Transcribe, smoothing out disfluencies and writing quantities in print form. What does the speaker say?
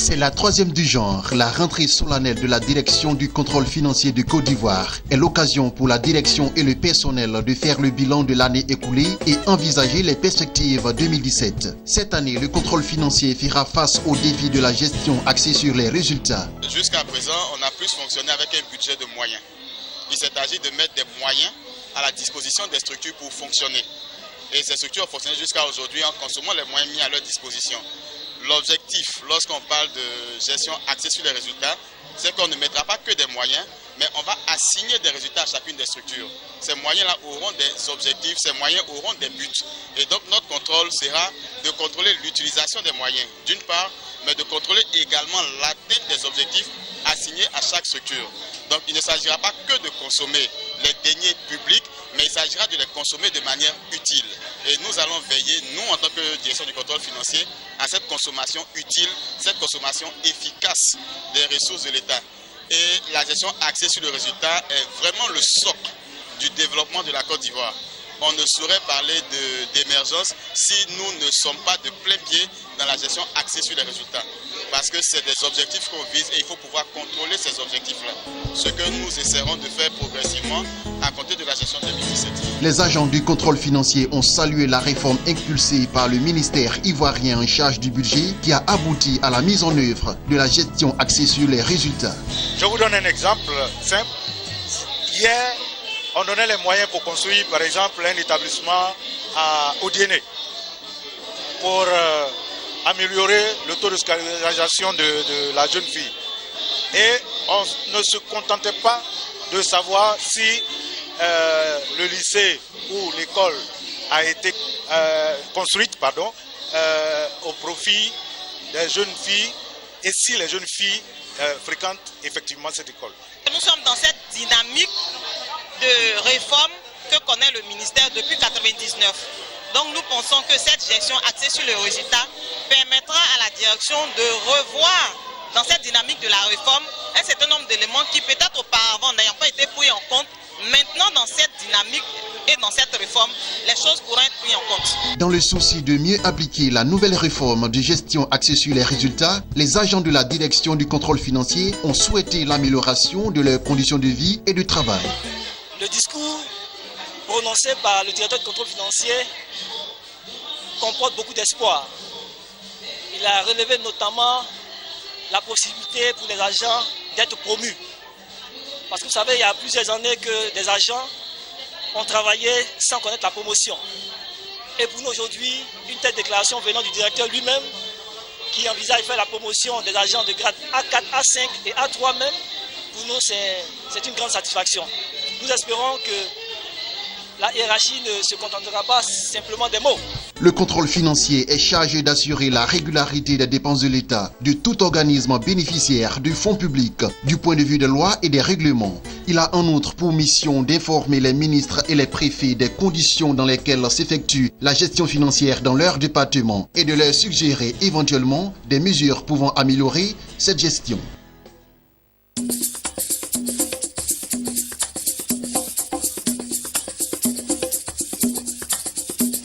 C'est la troisième du genre. La rentrée solennelle de la direction du contrôle financier de Côte d'Ivoire est l'occasion pour la direction et le personnel de faire le bilan de l'année écoulée et envisager les perspectives 2017. Cette année, le contrôle financier fera face aux défis de la gestion axée sur les résultats. Jusqu'à présent, on a plus fonctionné avec un budget de moyens. Il s'est agi de mettre des moyens à la disposition des structures pour fonctionner. Et ces structures ont fonctionné jusqu'à aujourd'hui en consommant les moyens mis à leur disposition. L'objectif, lorsqu'on parle de gestion axée sur les résultats, c'est qu'on ne mettra pas que des moyens, mais on va assigner des résultats à chacune des structures. Ces moyens-là auront des objectifs, ces moyens auront des buts. Et donc notre contrôle sera de contrôler l'utilisation des moyens, d'une part, mais de contrôler également l'atteinte des objectifs assignés à chaque structure. Donc il ne s'agira pas que de consommer les deniers publics, mais il s'agira de les consommer de manière utile. Et nous allons veiller, nous en tant que direction du contrôle financier, à cette consommation utile, cette consommation efficace des ressources de l'État. Et la gestion axée sur le résultat est vraiment le socle du développement de la Côte d'Ivoire. On ne saurait parler d'émergence si nous ne sommes pas de plein pied dans la gestion axée sur les résultats. Parce que c'est des objectifs qu'on vise et il faut pouvoir contrôler ces objectifs-là. Ce que nous essaierons de faire progressivement à compter de la gestion 2017. Les agents du contrôle financier ont salué la réforme impulsée par le ministère ivoirien en charge du budget qui a abouti à la mise en œuvre de la gestion axée sur les résultats. Je vous donne un exemple simple. Hier, on donnait les moyens pour construire, par exemple, un établissement à Odiéné pour améliorer le taux de scolarisation de la jeune fille. Et on ne se contentait pas de savoir si le lycée ou l'école a été construite au profit des jeunes filles et si les jeunes filles fréquentent effectivement cette école. Nous sommes dans cette dynamique de réforme que connaît le ministère depuis 1999. Donc nous pensons que cette gestion axée sur le résultat permettra à la direction de revoir dans cette dynamique de la réforme un certain nombre d'éléments qui peut-être auparavant n'ayant pas été pris en compte. Maintenant dans cette dynamique et dans cette réforme, les choses pourront être prises en compte. Dans le souci de mieux appliquer la nouvelle réforme de gestion axée sur les résultats, les agents de la direction du contrôle financier ont souhaité l'amélioration de leurs conditions de vie et de travail. Le discours prononcé par le directeur du contrôle financier comporte beaucoup d'espoir. Il a relevé notamment la possibilité pour les agents d'être promus. Parce que vous savez, il y a plusieurs années que des agents ont travaillé sans connaître la promotion. Et pour nous aujourd'hui, une telle déclaration venant du directeur lui-même, qui envisage de faire la promotion des agents de grade A4, A5 et A3 même, pour nous c'est une grande satisfaction. Nous espérons que la hiérarchie ne se contentera pas simplement des mots. Le contrôle financier est chargé d'assurer la régularité des dépenses de l'État, de tout organisme bénéficiaire du fonds public, du point de vue des lois et des règlements. Il a en outre pour mission d'informer les ministres et les préfets des conditions dans lesquelles s'effectue la gestion financière dans leur département et de leur suggérer éventuellement des mesures pouvant améliorer cette gestion.